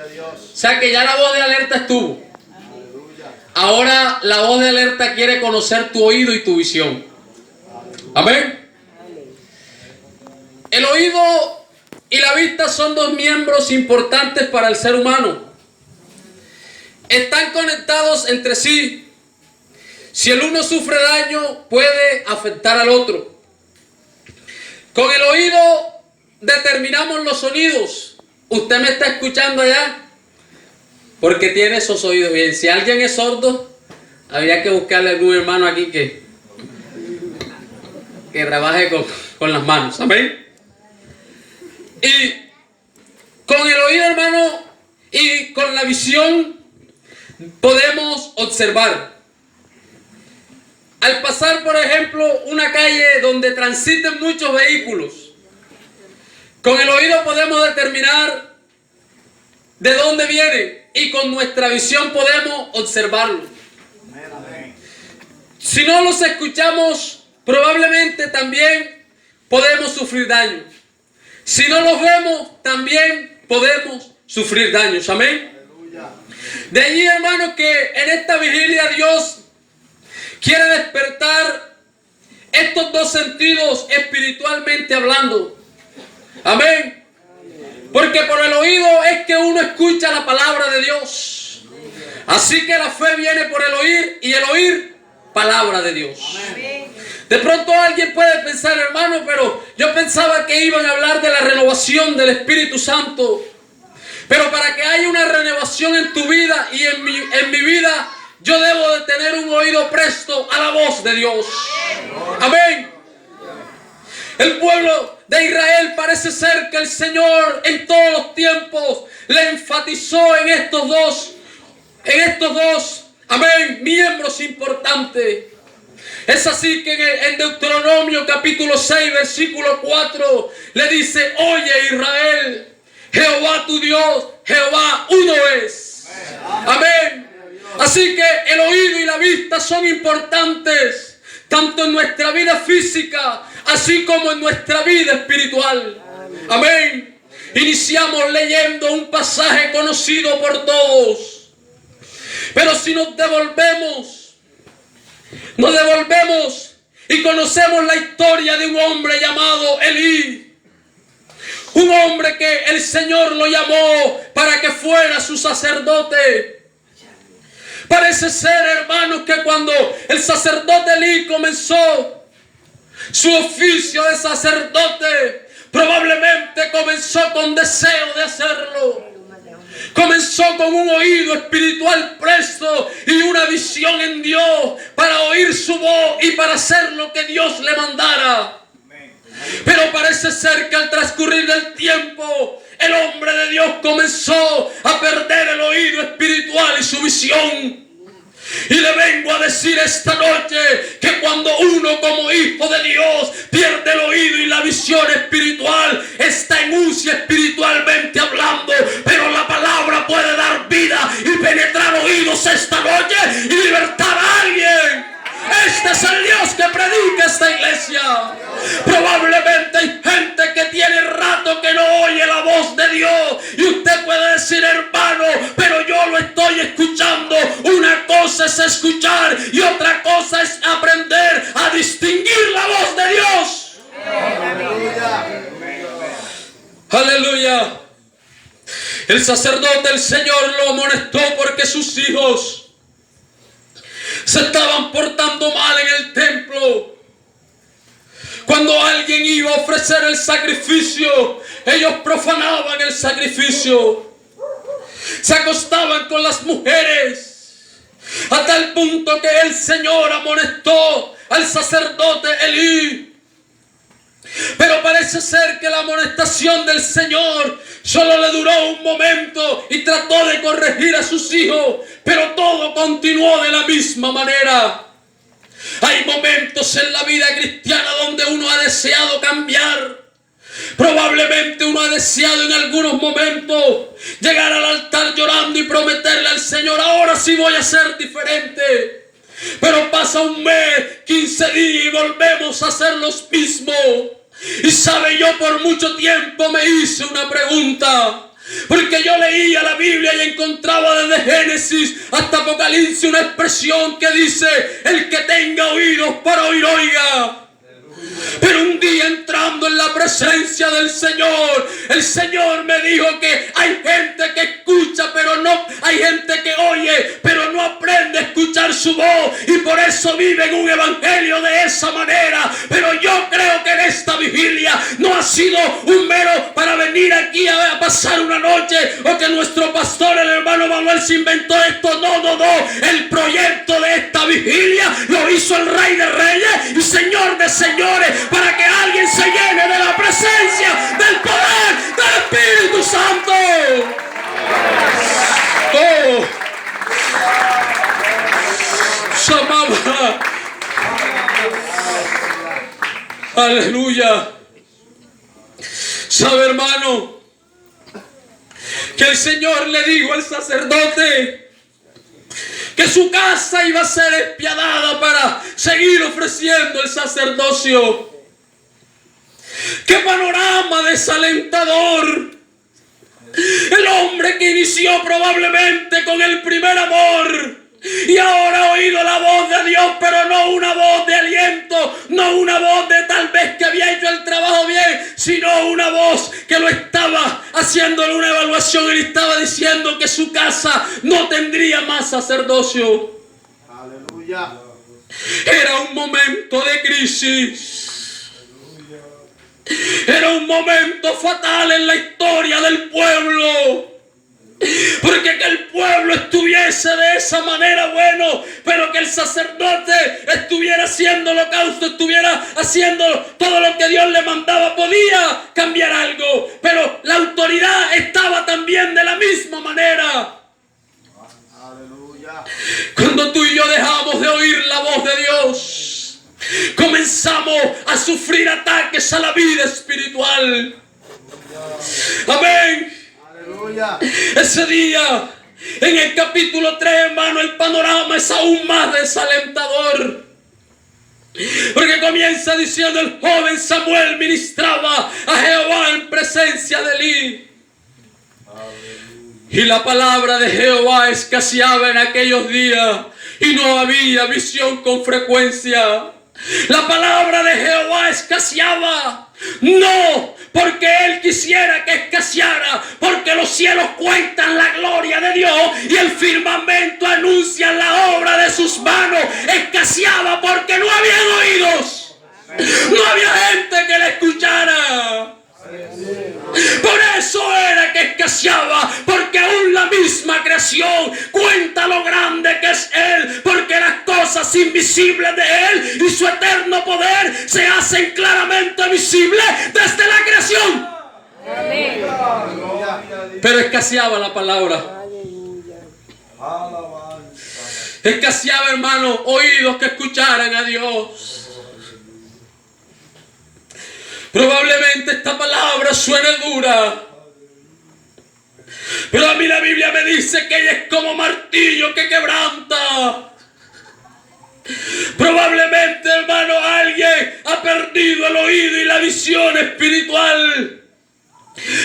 O sea que ya la voz de alerta estuvo. Ahora la voz de alerta quiere conocer tu oído y tu visión. Amén. El oído y la vista son dos miembros importantes para el ser humano. Están conectados entre sí. Si el uno sufre daño, puede afectar al otro. Con el oído determinamos los sonidos. Usted me está escuchando allá porque tiene esos oídos bien. Si alguien es sordo, habría que buscarle a algún hermano aquí que trabaje con las manos. Amén. Y con el oído, hermano, y con la visión podemos observar. Al pasar, por ejemplo, una calle donde transiten muchos vehículos, con el oído podemos determinar de dónde viene y con nuestra visión podemos observarlo. Si no los escuchamos, probablemente también podemos sufrir daño. Si no los vemos, también podemos sufrir daños. Amén. De allí, hermanos, que en esta vigilia Dios quiere despertar estos dos sentidos espiritualmente hablando. Amén. Porque por el oído es que uno escucha la palabra de Dios. Así que la fe viene por el oír y el oír palabra de Dios. De pronto alguien puede pensar, hermano, pero yo pensaba que iban a hablar de la renovación del Espíritu Santo. Pero para que haya una renovación en tu vida y en mi vida, yo debo de tener un oído presto a la voz de Dios. Amén. El pueblo de Israel parece ser que el Señor en todos los tiempos le enfatizó en estos dos, amén, miembros importantes. Es así que en Deuteronomio capítulo 6, versículo 4, le dice: oye Israel, Jehová tu Dios, Jehová uno es. Amén. Así que el oído y la vista son importantes, tanto en nuestra vida física, así como en nuestra vida espiritual. Amén. Iniciamos leyendo un pasaje conocido por todos. Pero si nos devolvemos y conocemos la historia de un hombre llamado Elí. Un hombre que el Señor lo llamó para que fuera su sacerdote. Parece ser, hermanos, que cuando el sacerdote Elí comenzó su oficio de sacerdote, probablemente comenzó con deseo de hacerlo. Comenzó con un oído espiritual presto y una visión en Dios para oír su voz y para hacer lo que Dios le mandara. Pero parece ser que al transcurrir del tiempo, el hombre de Dios comenzó a perder el oído espiritual y su visión. Y le vengo a decir esta noche que cuando uno como hijo de Dios pierde el oído y la visión espiritual, está en UCI espiritualmente hablando, pero la palabra puede dar vida y penetrar oídos esta noche y libertar a alguien. Este es el Dios que predica esta iglesia. Probablemente hay gente que tiene rato que no oye la voz de Dios. Y usted puede decir: hermano, pero yo lo estoy escuchando. Una cosa es escuchar y otra cosa es aprender a distinguir la voz de Dios. Aleluya. El sacerdote, el Señor lo amonestó porque sus hijos se estaban portando mal en el templo. Cuando alguien iba a ofrecer el sacrificio, ellos profanaban el sacrificio. Se acostaban con las mujeres, a tal punto que el Señor amonestó al sacerdote Elí. Pero parece ser que la amonestación del Señor solo le duró un momento y trató de corregir a sus hijos, pero todo continuó de la misma manera. Hay momentos en la vida cristiana donde uno ha deseado cambiar. Probablemente uno ha deseado en algunos momentos llegar al altar llorando y prometerle al Señor: ahora sí voy a ser diferente. Pero pasa un mes, 15 días y volvemos a ser los mismos. Y sabe, yo por mucho tiempo me hice una pregunta: Porque yo leía la Biblia y encontraba desde Génesis hasta Apocalipsis una expresión que dice: el que tenga oídos para oír, oiga. Pero un día, entrando en la presencia del Señor, el Señor me dijo que hay gente que escucha, pero no, hay gente que oye, pero no aprende a escuchar su voz, y por eso viven un evangelio de esa manera. Pero yo creo que en esta vigilia no ha sido un mero para venir aquí a pasar una noche, o que nuestro pastor, el hermano Manuel, se inventó esto. No. El proyecto de esta vigilia lo hizo el Rey de Reyes y Señor de Señores, para que alguien se llene de la presencia, del poder, del Espíritu Santo. Oh, Shamama. Aleluya. ¿Sabe, hermano, que el Señor le dijo al sacerdote que su casa iba a ser despiadada para seguir ofreciendo el sacerdocio? ¡Qué panorama desalentador! El hombre que inició probablemente con el primer amor y ahora ha oído la voz de Dios, pero no una voz de aliento, no una voz de tal vez que había hecho el trabajo bien, sino una voz que lo estaba haciéndole una evaluación y le estaba diciendo que su casa no tendría más sacerdocio. Aleluya. Era un momento de crisis. Era un momento fatal en la historia del pueblo. Porque que el pueblo estuviese de esa manera, bueno, pero que el sacerdote estuviera haciendo holocausto, estuviera haciendo todo lo que Dios le mandaba, podía cambiar algo, pero la autoridad estaba también de la misma manera. Aleluya. Cuando tú y yo dejamos de oír la voz de Dios, comenzamos a sufrir ataques a la vida espiritual. Amén. Aleluya. Ese día, en el capítulo 3, hermano, el panorama es aún más desalentador. Porque comienza diciendo: el joven Samuel ministraba a Jehová en presencia de Elí. Y la palabra de Jehová escaseaba en aquellos días y no había visión con frecuencia. La palabra de Jehová escaseaba, no porque Él quisiera que escaseara, porque los cielos cuentan la gloria de Dios y el firmamento anuncia la obra de sus manos. Escaseaba porque no habían oídos, no había gente que le escuchara. Por eso era que escaseaba, porque aún la misma creación cuenta lo grande que es Él, porque las cosas invisibles de Él y su eterno poder se hacen claramente visibles desde la creación. Pero escaseaba la palabra. Escaseaba, hermano, oídos que escucharan a Dios. Probablemente esta palabra suene dura, pero a mí la Biblia me dice que ella es como martillo que quebranta. Probablemente, hermano, alguien ha perdido el oído y la visión espiritual.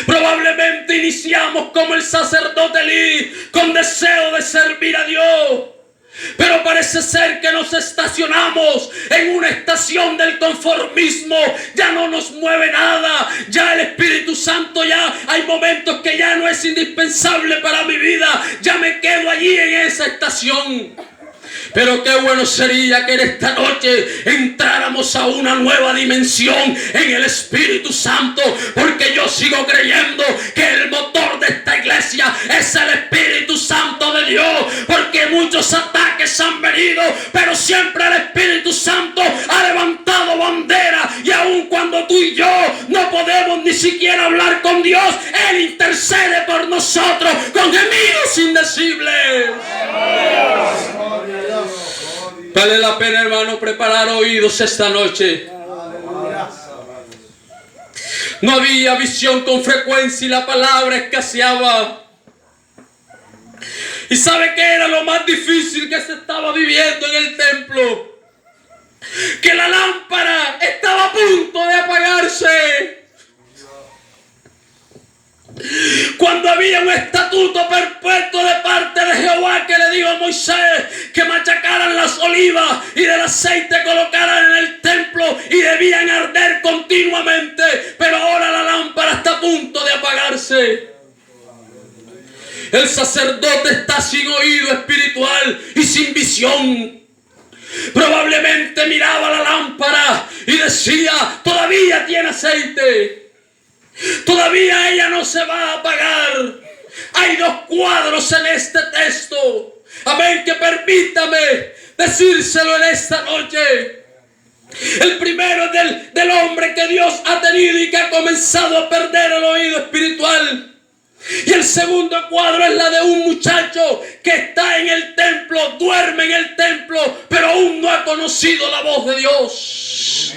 Probablemente iniciamos como el sacerdote Elí, con deseo de servir a Dios. Pero parece ser que nos estacionamos en una estación del conformismo. Ya no nos mueve nada. Ya el Espíritu Santo, ya hay momentos que ya no es indispensable para mi vida. Ya me quedo allí en esa estación. Pero qué bueno sería que en esta noche entráramos a una nueva dimensión en el Espíritu Santo, porque yo sigo creyendo que el motor de esta iglesia es el Espíritu Santo de Dios, porque muchos ataques han venido, pero siempre el Espíritu Santo ha levantado bandera, y aun cuando tú y yo no podemos ni siquiera hablar con Dios, Él intercede por nosotros con gemidos indecibles. Vale la pena, hermano, preparar oídos esta noche. No había visión con frecuencia y la palabra escaseaba. ¿Y sabe qué era lo más difícil que se estaba viviendo en el templo? Que la lámpara estaba a punto de apagarse. Cuando había un estatuto perpetuo de parte de Jehová que le dijo a Moisés que machacaran las olivas y del aceite colocaran en el templo y debían arder continuamente, pero ahora la lámpara está a punto de apagarse. El sacerdote está sin oído espiritual y sin visión. Probablemente miraba la lámpara y decía: todavía tiene aceite. Todavía ella no se va a apagar. Hay dos cuadros en este texto. Amén, que permítame decírselo en esta noche. El primero es del hombre que Dios ha tenido y que ha comenzado a perder el oído espiritual. Y el segundo cuadro es la de un muchacho que está en el templo, duerme en el templo, pero aún no ha conocido la voz de Dios.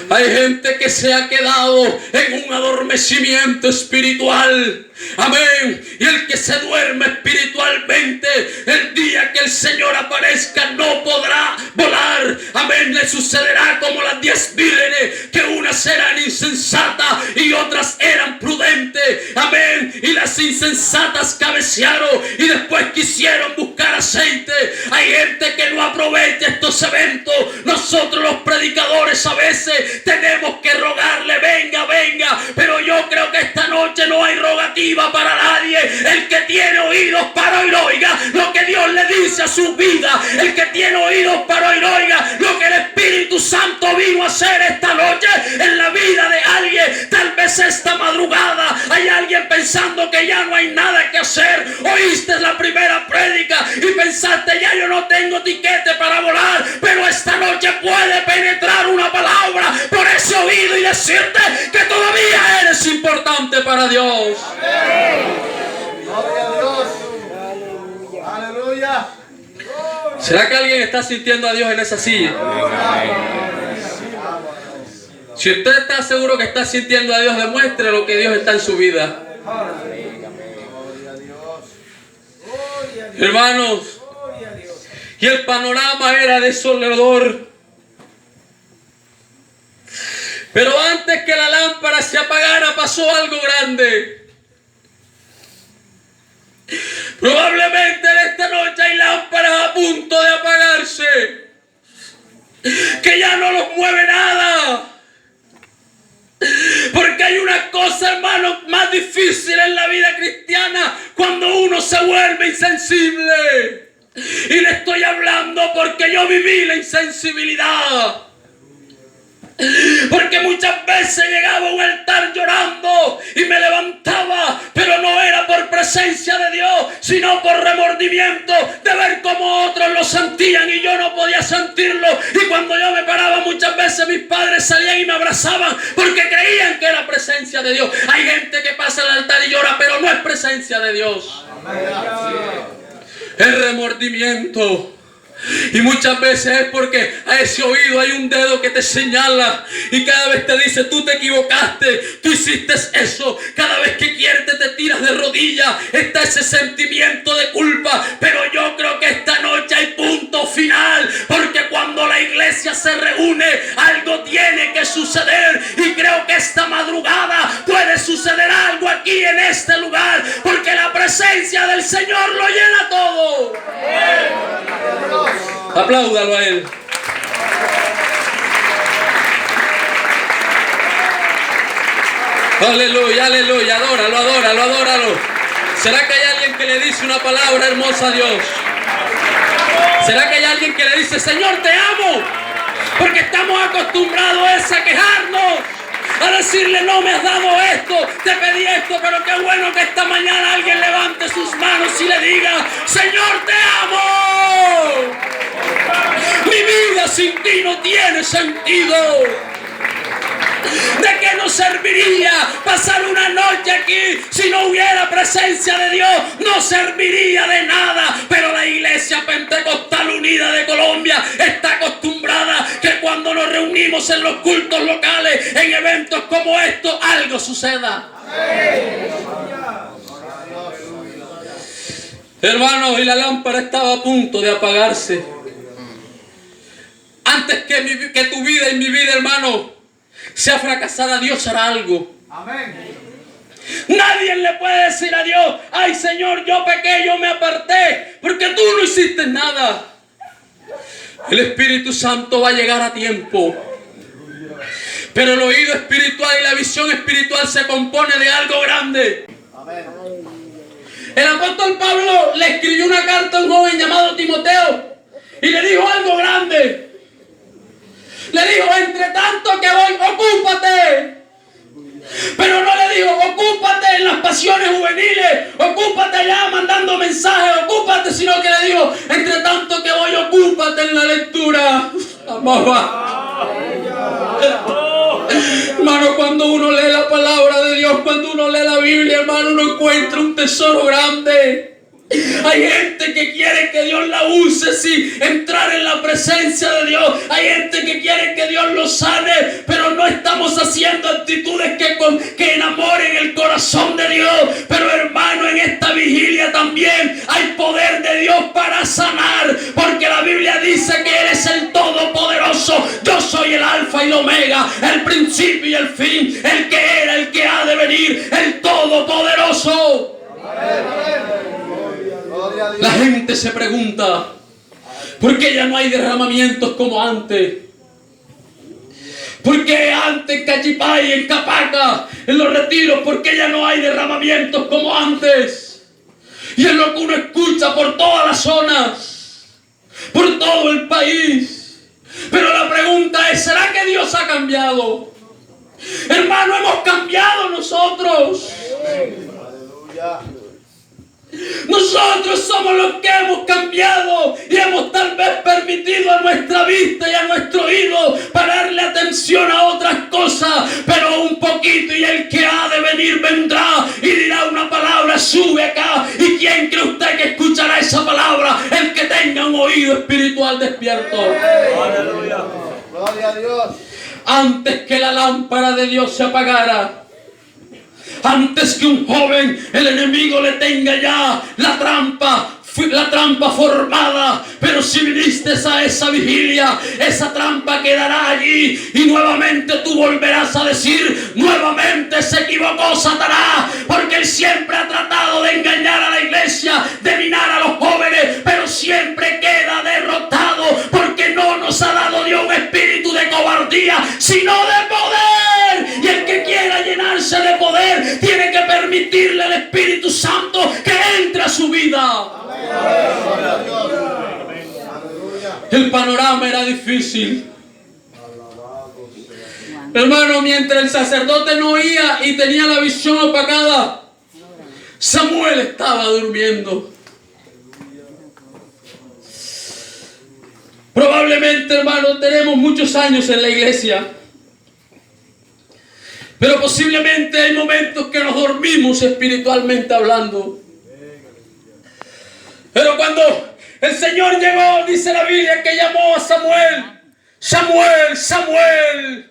Hay gente que se ha quedado en un adormecimiento espiritual. Amén. Y el que se duerme espiritualmente, el día que el Señor aparezca no podrá volar. Amén. Le sucederá como las 10 vírgenes, que unas eran insensatas y otras eran prudentes. Amén. Y las insensatas cabecearon y después quisieron buscar aceite. Hay gente que no aprovecha estos eventos. Nosotros los predicadores a veces tenemos que rogarle: venga, venga. Pero yo creo que esta noche no hay rogativa para nadie. El que tiene oídos para oír, oiga lo que Dios le dice a su vida. El que tiene oídos para oír, oiga lo que el Espíritu Santo vino a hacer esta noche en la vida de alguien. Tal vez esta madrugada hay alguien pensando que ya no hay nada que hacer. Oíste la primera prédica y pensaste: ya yo no tengo tiquete para volar, pero esta noche puede penetrar una palabra por ese oído y decirte que todavía eres importante para Dios. Gloria a Dios. Aleluya. ¿Será que alguien está sintiendo a Dios en esa silla? Si usted está seguro que está sintiendo a Dios, demuestre lo que Dios está en su vida. Hermanos, y el panorama era desolador. Pero antes que la lámpara se apagara, pasó algo grande. Probablemente en esta noche hay lámparas a punto de apagarse, que ya no los mueve nada. Porque hay una cosa, hermano, más difícil en la vida cristiana: cuando uno se vuelve insensible. Y le estoy hablando porque yo viví la insensibilidad. Porque muchas veces llegaba a un altar llorando y me levantaba, pero no era por presencia de Dios, sino por remordimiento de ver cómo otros lo sentían y yo no podía sentirlo. Y cuando yo me paraba, muchas veces mis padres salían y me abrazaban porque creían que era presencia de Dios. Hay gente que pasa al altar y llora, pero no es presencia de Dios. Es remordimiento. Y muchas veces es porque a ese oído hay un dedo que te señala y cada vez te dice: tú te equivocaste, tú hiciste eso. Cada vez que quieres te tiras de rodillas. Está ese sentimiento de culpa. Pero yo creo que esta noche hay punto final, porque cuando la iglesia se reúne, algo tiene que suceder. Y creo que esta madrugada puede suceder algo aquí en este lugar, porque la presencia del Señor lo llena todo. Apláudalo a Él. Aleluya, aleluya. Adóralo, adóralo, adóralo. ¿Será que hay alguien que le dice una palabra hermosa a Dios? ¿Será que hay alguien que le dice: Señor, te amo? Porque estamos acostumbrados a quejarnos, a decirle: no me has dado esto, te pedí esto. Pero qué bueno que esta mañana alguien levante sus manos y le diga: Señor, te amo. Mi vida sin ti no tiene sentido. ¿De qué nos serviría pasar una noche aquí si no hubiera presencia de Dios? No serviría de nada. Pero la Iglesia Pentecostal Unida de Colombia está acostumbrada que cuando nos reunimos en los cultos locales, en eventos como estos, algo suceda. Hermanos, y la lámpara estaba a punto de apagarse. Antes que tu vida y mi vida, hermano, sea fracasada, Dios hará algo. Amén. Nadie le puede decir a Dios: ay Señor, yo pequé, yo me aparté, porque tú no hiciste nada. El Espíritu Santo va a llegar a tiempo. Pero el oído espiritual y la visión espiritual se compone de algo grande. Amén. El apóstol Pablo le escribió una carta a un joven llamado Timoteo y le dijo algo grande. Le dijo: entre tanto que voy, ocúpate. Pero no le dijo: ocúpate en las pasiones juveniles, ocúpate ya mandando mensajes, ocúpate, sino que le dijo: entre tanto que voy, ocúpate en la lectura. Hermano, cuando uno lee la palabra de Dios, cuando uno lee la Biblia, hermano, uno encuentra un tesoro grande. Hay gente que quiere que Dios la use sin entrar en la presencia de Dios. Hay gente que quiere que Dios lo sane, pero no estamos haciendo actitudes que enamoren el corazón de Dios. Pero hermano, en esta vigilia también hay poder de Dios para sanar, porque la Biblia dice que Él es el Todopoderoso. Yo soy el Alfa y el Omega, el principio y el fin, el que era, el que ha de venir, el Todopoderoso. La gente se pregunta: ¿por qué ya no hay derramamientos como antes? ¿Por qué antes en Cachipay, en Capaca, en los retiros, por qué ya no hay derramamientos como antes? Y es lo que uno escucha por todas las zonas, por todo el país. Pero la pregunta es: ¿será que Dios ha cambiado? Hermano, hemos cambiado nosotros. Aleluya. Nosotros somos los que hemos cambiado y hemos tal vez permitido a nuestra vista y a nuestro oído pararle atención a otras cosas. Pero un poquito y el que ha de venir vendrá y dirá una palabra: sube acá. ¿Y quién cree usted que escuchará esa palabra? El que tenga un oído espiritual despierto. Aleluya. Gloria a Dios. Antes que la lámpara de Dios se apagara, antes que un joven, el enemigo le tenga ya la trampa formada. Pero si viniste a esa vigilia, esa trampa quedará allí y nuevamente tú volverás a decir: nuevamente se equivocó Satanás, porque él siempre ha tratado de engañar a la iglesia, de minar a los jóvenes, pero siempre queda derrotado, porque no nos ha dado Dios un espíritu de cobardía, sino de poder. Y el que quiera llenarse de poder tiene que permitirle al Espíritu Santo que entre a su vida. El panorama era difícil. Hermano, mientras el sacerdote no oía y tenía la visión opacada, Samuel estaba durmiendo. Probablemente, hermano, tenemos muchos años en la iglesia, pero posiblemente hay momentos que nos dormimos espiritualmente hablando. Pero cuando el Señor llegó, dice la Biblia que llamó a Samuel: Samuel, Samuel.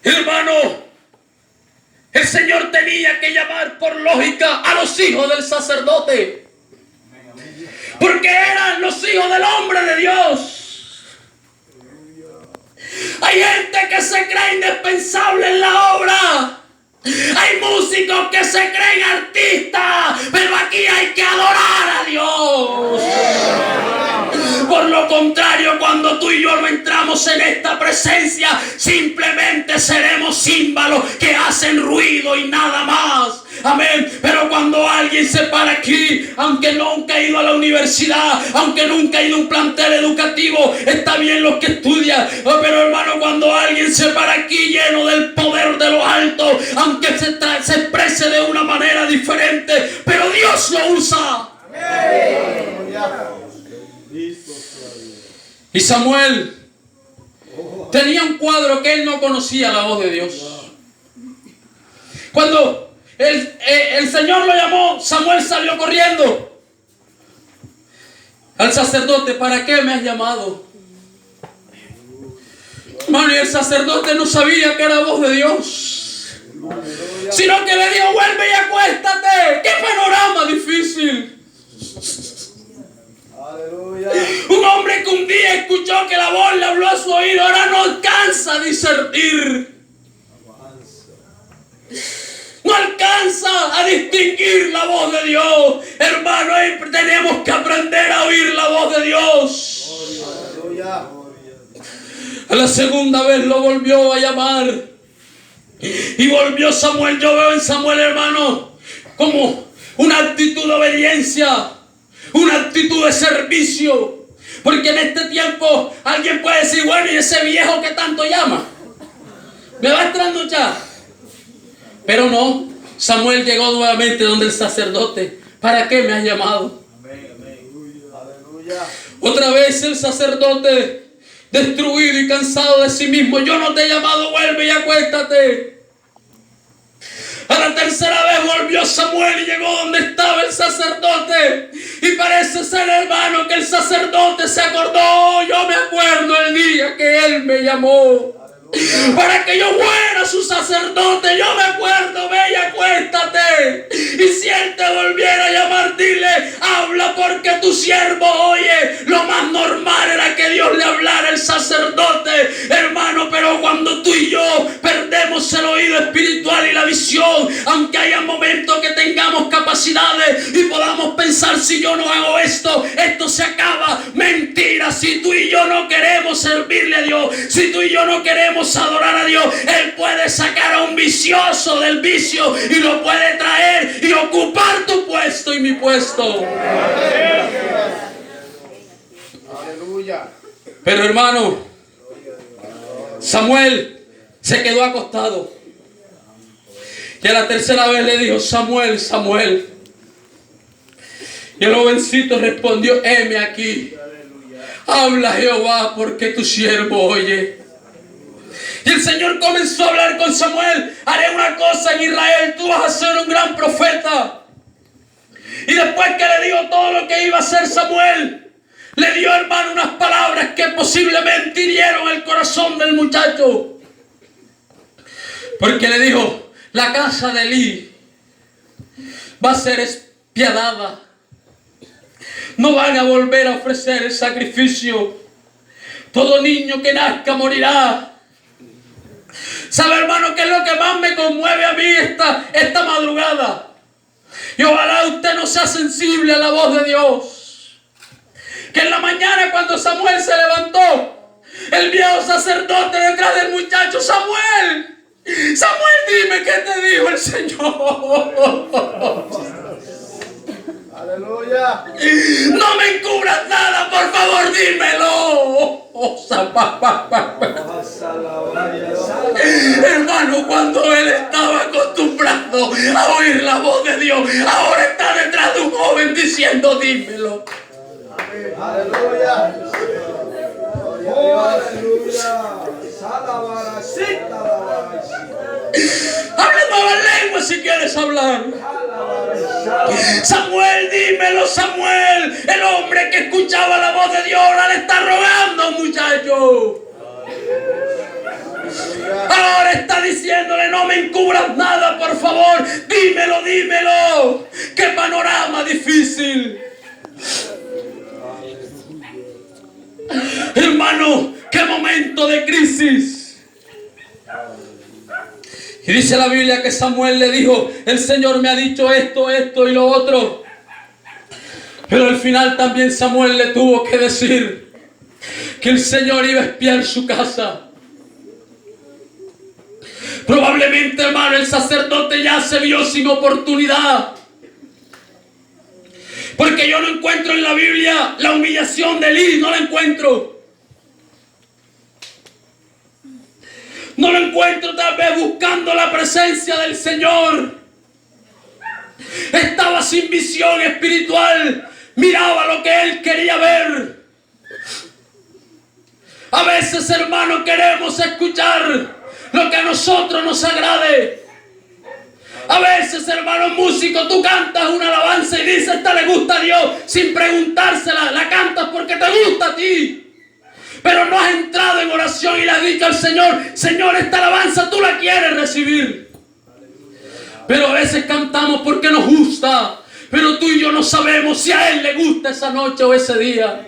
Hermano, el Señor tenía que llamar por lógica a los hijos del sacerdote, porque eran los hijos del hombre de Dios. Hay gente que se cree indispensable en la obra. Hay músicos que se creen artistas, pero aquí hay que adorar a Dios. Por lo contrario, cuando tú y yo no entramos en esta presencia, simplemente seremos címbalos que hacen ruido y nada más. Amén. Pero cuando alguien se para aquí, aunque nunca ha ido a la universidad, aunque nunca ha ido a un plantel educativo, está bien los que estudian, pero hermano, cuando alguien se para aquí lleno del poder de lo alto, aunque se exprese de una manera diferente, pero Dios lo usa. Amén. Y Samuel tenía un cuadro que él no conocía la voz de Dios. Cuando el Señor lo llamó, Samuel salió corriendo al sacerdote: ¿para qué me has llamado? Hermano, y el sacerdote no sabía que era voz de Dios, sino que le dijo: vuelve y acuéstate. ¡Qué panorama difícil! Aleluya. Un hombre que un día escuchó que la voz le habló a su oído, ahora no alcanza a discernir. no alcanza a distinguir la voz de Dios. Hermano, tenemos que aprender a oír la voz de Dios. Aleluya. A la segunda vez lo volvió a llamar. Y volvió Samuel. Yo veo en Samuel, hermano, como una actitud de obediencia, una actitud de servicio. Porque en este tiempo alguien puede decir, bueno, ¿y ese viejo que tanto llama? ¿Me va a trasnochar? Pero no, Samuel llegó nuevamente donde el sacerdote. ¿Para qué me has llamado? Aleluya. Otra vez el sacerdote, destruido y cansado de sí mismo: yo no te he llamado, vuelve y acuéstate. A la tercera vez volvió Samuel y llegó donde estaba el sacerdote. Y parece ser, hermano, que el sacerdote se acordó. Yo me acuerdo el día que él me llamó para que yo fuera su sacerdote. Yo me acuerdo, ve y acuéstate. Y si él te volviera a llamar, dile, habla porque tu siervo oye. Lo más normal era que Dios le hablara al sacerdote, hermano, pero cuando tú y yo perdemos el oído espiritual y la visión, aunque haya momentos que tengamos capacidades y podamos pensar, si yo no hago esto, esto se acaba. Mentira. Si tú y yo no queremos servirle a Dios, si tú y yo no queremos adorar a Dios, Él puede sacar a un vicioso del vicio y lo puede traer y ocupar tu puesto y mi puesto. Aleluya. Pero, hermano, Samuel se quedó acostado. Y a la tercera vez le dijo, Samuel, Samuel. Y el jovencito respondió, heme aquí. Habla Jehová porque tu siervo oye. Y el Señor comenzó a hablar con Samuel. Haré una cosa en Israel, tú vas a ser un gran profeta. Y después que le dijo todo lo que iba a hacer Samuel, le dio, hermano, unas palabras que posiblemente hirieron el corazón del muchacho. Porque le dijo, la casa de Elí va a ser despiadada. No van a volver a ofrecer el sacrificio. Todo niño que nazca morirá. ¿Sabe, hermano, qué es lo que más me conmueve a mí esta madrugada? Y ojalá usted no sea sensible a la voz de Dios. Que en la mañana, cuando Samuel se levantó, el viejo sacerdote detrás del muchacho, Samuel, dime qué te dijo el Señor. Aleluya. No me encubras nada, por favor, dímelo. Hermano, cuando él estaba acostumbrado a oír la voz de Dios, ahora está detrás de un joven diciendo, dímelo. Aleluya. Habla nuevas lenguas si quieres hablar. Samuel, dímelo, Samuel. El hombre que escuchaba la voz de Dios ahora le está rogando, muchacho. Ahora está diciéndole, no me encubras nada, por favor. Dímelo, dímelo. Qué panorama difícil. Hermano, qué momento de crisis. Y dice la Biblia que Samuel le dijo, el Señor me ha dicho esto, esto y lo otro. Pero al final también Samuel le tuvo que decir que el Señor iba a espiar su casa. Probablemente, hermano, el sacerdote ya se vio sin oportunidad. Porque yo no encuentro en la Biblia la humillación de Elí, no la encuentro. No lo encuentro, tal vez buscando la presencia del Señor. Estaba sin visión espiritual. Miraba lo que él quería ver. A veces, hermano, queremos escuchar lo que a nosotros nos agrade. A veces, hermano músico, tú cantas una alabanza y dices, esta le gusta a Dios, sin preguntársela. La cantas porque te gusta a ti. Pero no has entrado en oración y le has dicho al Señor, Señor, esta alabanza tú la quieres recibir. Pero a veces cantamos porque nos gusta, pero tú y yo no sabemos si a Él le gusta esa noche o ese día.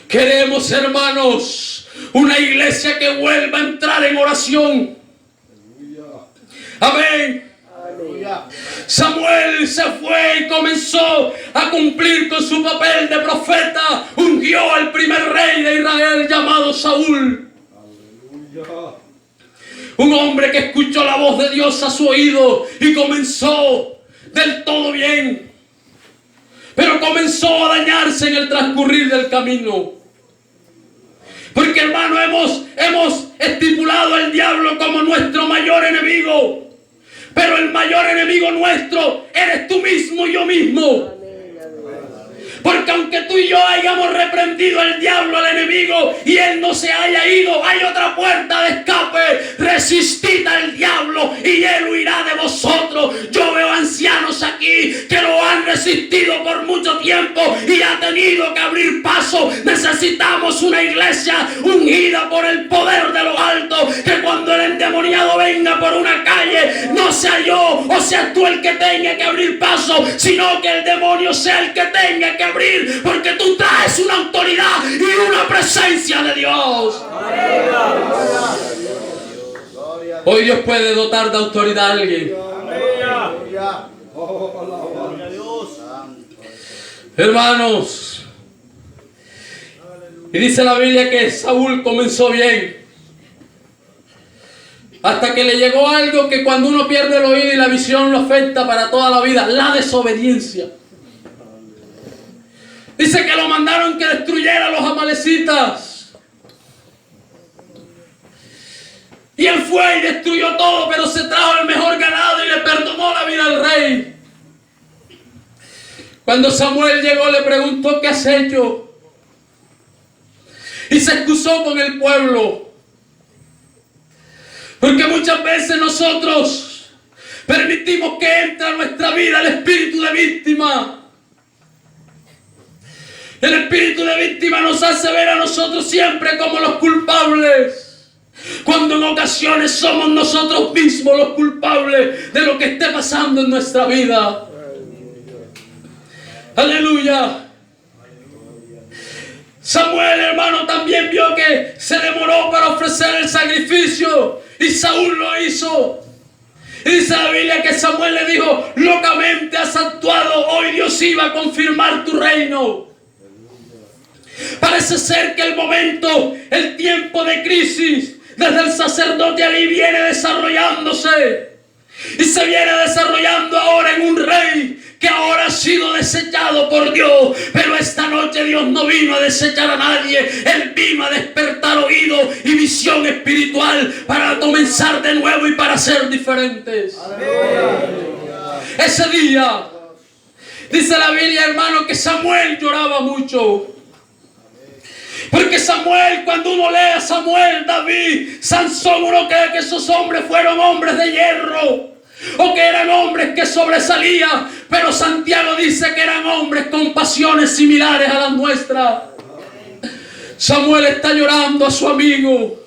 Queremos, hermanos, una iglesia que vuelva a entrar en oración. Amén. Aleluya. Samuel se fue y comenzó a cumplir con su papel de profeta. Ungió al primer rey de Israel llamado Saúl. Aleluya. Un hombre que escuchó la voz de Dios a su oído y comenzó del todo bien. Pero comenzó a dañarse en el transcurrir del camino. Porque, hermano, hemos estipulado al diablo como nuestro mayor enemigo. Pero el mayor enemigo nuestro eres tú mismo y yo mismo. Porque aunque tú y yo hayamos reprendido al diablo, al enemigo, y él no se haya ido, hay otra puerta de escape. Resistid al diablo y él huirá de vosotros. Yo veo ancianos aquí que lo han resistido por mucho tiempo y ha tenido que abrir paso. Necesitamos una iglesia ungida por el poder de lo alto, que cuando el endemoniado venga por una calle, no sea yo o seas tú el que tenga que abrir paso, sino que el demonio sea el que tenga que abrir, porque tú traes una autoridad y una presencia de Dios. Hoy Dios puede dotar de autoridad a alguien. Hermanos, y dice la Biblia que Saúl comenzó bien, hasta que le llegó algo que cuando uno pierde el oído y la visión lo afecta para toda la vida: la desobediencia. Dice que lo mandaron que destruyera a los amalecitas. Y él fue y destruyó todo, pero se trajo el mejor ganado y le perdonó la vida al rey. Cuando Samuel llegó, le preguntó: ¿qué has hecho? Y se excusó con el pueblo. Porque muchas veces nosotros permitimos que entre a nuestra vida el espíritu de víctima. El espíritu de víctima nos hace ver a nosotros siempre como los culpables, cuando en ocasiones somos nosotros mismos los culpables de lo que esté pasando en nuestra vida. Aleluya. Samuel, hermano, también vio que se demoró para ofrecer el sacrificio y Saúl lo hizo. Y dice la Biblia que Samuel le dijo: locamente has actuado, hoy Dios iba a confirmar tu reino. Parece ser que el momento, el tiempo de crisis desde el sacerdote Elí viene desarrollándose. Y se viene desarrollando ahora en un rey que ahora ha sido desechado por Dios. Pero esta noche Dios no vino a desechar a nadie. Él vino a despertar oído y visión espiritual para comenzar de nuevo y para ser diferentes. ¡Aleluya! Ese día, dice la Biblia, hermano, que Samuel lloraba mucho. Porque Samuel, cuando uno lee a Samuel, David, Sansón, uno cree que esos hombres fueron hombres de hierro, o que eran hombres que sobresalían. Pero Santiago dice que eran hombres con pasiones similares a las nuestras. Samuel está llorando a su amigo.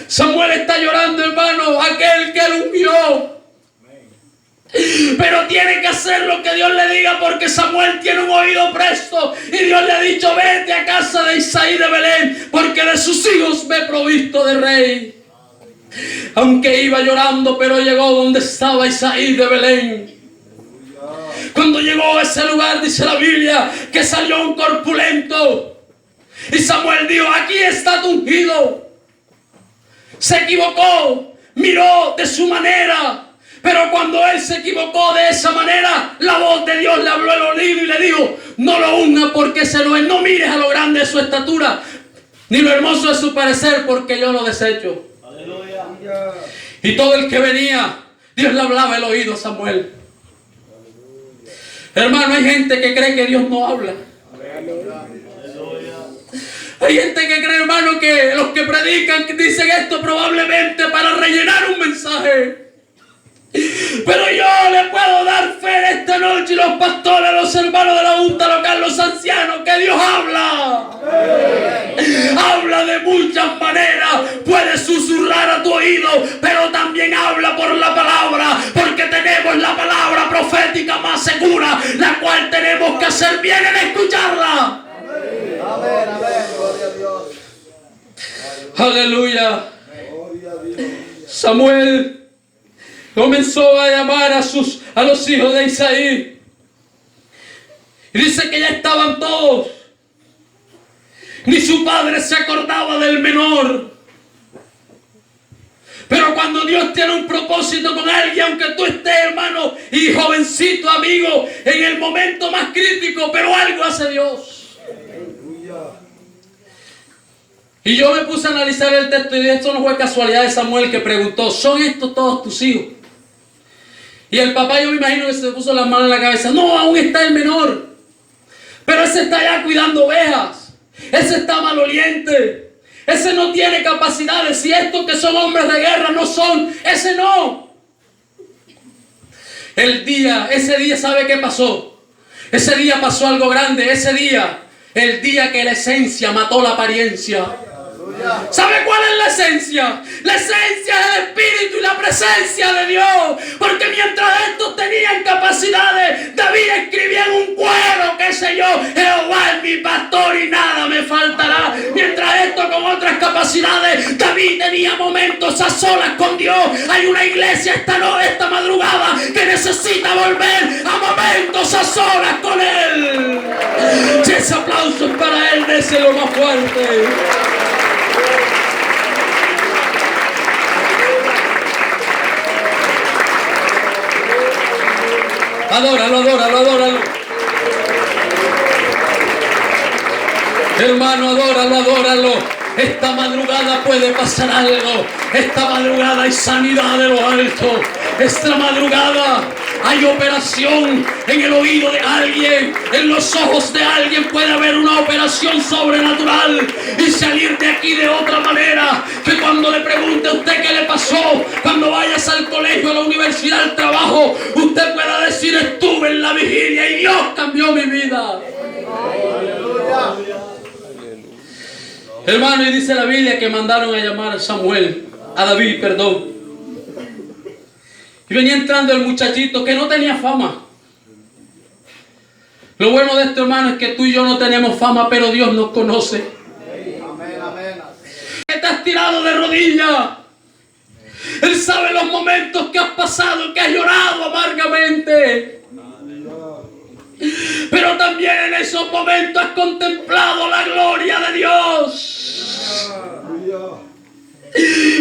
Samuel está llorando, hermano, aquel que él ungió. Pero tiene que hacer lo que Dios le diga, porque Samuel tiene un oído presto y Dios le ha dicho: vete a casa de Isaí de Belén, porque de sus hijos me he provisto de rey. Aunque iba llorando, pero llegó donde estaba Isaí de Belén. Cuando llegó a ese lugar, dice la Biblia que salió un corpulento y Samuel dijo: aquí está tu ungido. Se equivocó, miró de su manera. Pero cuando él se equivocó de esa manera, la voz de Dios le habló al oído y le dijo: no lo unja porque se lo es. No mires a lo grande de su estatura, ni lo hermoso de su parecer, porque yo lo desecho. Aleluya. Y todo el que venía, Dios le hablaba al oído a Samuel. Hermano, hay gente que cree que Dios no habla. Hay gente que cree, hermano, que los que predican dicen esto probablemente para rellenar un mensaje. Pero yo le puedo dar fe esta noche, y los pastores, los hermanos de la junta local, los ancianos, que Dios habla. Habla de muchas maneras. Puede susurrar a tu oído, pero también habla por la palabra, porque tenemos la palabra profética más segura, la cual tenemos que hacer bien en escucharla. Amén, amén, gloria a Dios. Aleluya. Samuel comenzó a llamar a los hijos de Isaí. Y dice que ya estaban todos. Ni su padre se acordaba del menor. Pero cuando Dios tiene un propósito con alguien, aunque tú estés, hermano, y jovencito, amigo, en el momento más crítico, pero algo hace Dios. Y yo me puse a analizar el texto y esto no fue casualidad de Samuel que preguntó, ¿son estos todos tus hijos? Y el papá, yo me imagino que se puso las manos en la cabeza, no, aún está el menor. Pero ese está allá cuidando ovejas. Ese está maloliente. Ese no tiene capacidades. Y estos que son hombres de guerra no son. Ese no. Ese día, ¿sabe qué pasó? Ese día pasó algo grande. El día que la esencia mató la apariencia. ¿Sabe cuál es la esencia? La esencia es el Espíritu y la presencia de Dios. Porque mientras estos tenían capacidades, David escribía en un cuero, qué sé yo, Jehová es mi pastor y nada me faltará. Mientras estos con otras capacidades, David tenía momentos a solas con Dios. Hay una iglesia esta madrugada que necesita volver a momentos a solas con Él. Si ese aplauso es para Él, déselo más fuerte. Adóralo. Hermano, adóralo. Esta madrugada puede pasar algo. Esta madrugada hay sanidad de lo alto. Esta madrugada hay operación en el oído de alguien. En los ojos de alguien puede haber una operación sobrenatural. Y salir de aquí de otra manera. Que cuando le pregunte a usted qué le pasó, cuando vayas al colegio, a la universidad, al trabajo, usted pueda decir, estuve en la vigilia y Dios cambió mi vida. Hermano, y dice la Biblia que mandaron a llamar a David. Y venía entrando el muchachito que no tenía fama. Lo bueno de esto, hermano, es que tú y yo no tenemos fama, pero Dios nos conoce. Amén. Estás tirado de rodillas. Él sabe los momentos que has pasado, que has llorado amargamente. Pero también en esos momentos has contemplado la gloria de Dios.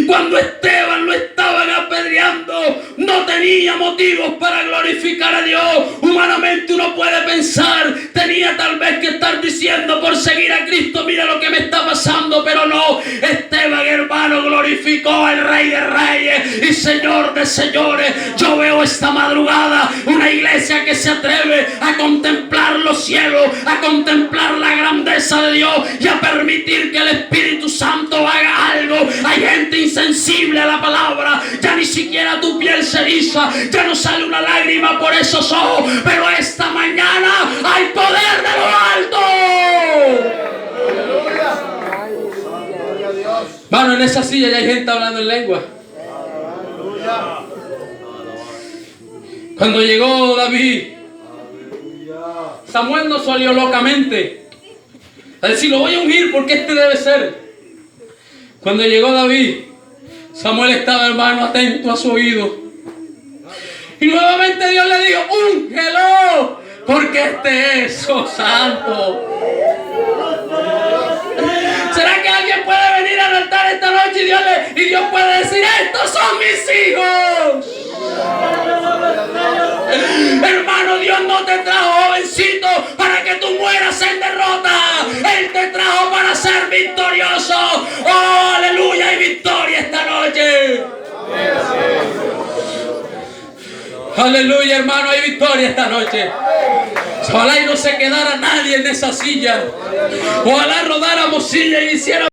Cuando Esteban lo estaban apedreando, no tenía motivos para glorificar a Dios. Humanamente uno puede pensar, tenía tal vez que estar diciendo, por seguir a Cristo, mira lo que me está pasando, pero no. Esteban, hermano, glorificó al Rey de Reyes y Señor de Señores. Yo veo esta madrugada una iglesia que se atreve a contemplar los cielos, a contemplar la grandeza de Dios y a permitir que el Espíritu Santo haga algo. Hay gente insensible a la palabra, ya ni siquiera tu piel se eriza, ya no sale una lágrima por esos ojos, pero esta mañana hay poder de lo alto. Mano, en esa silla ya hay gente hablando en lengua. Cuando llegó David, Samuel no salió locamente a decir, lo voy a ungir porque este debe ser. Cuando llegó David, Samuel estaba, hermano, atento a su oído. Y nuevamente Dios le dijo, úngelo, porque este es santo. ¿Será que alguien puede venir al altar esta noche y Dios puede decir, estos son mis hijos? Hermano, Dios no te trajo, jovencito, para que tú mueras en derrota. Él te trajo para ser victorioso. Oh, aleluya, hay victoria esta noche. Aleluya, hermano, hay victoria esta noche. Ojalá y no se quedara nadie en esa silla. Ojalá rodáramos silla y hiciéramos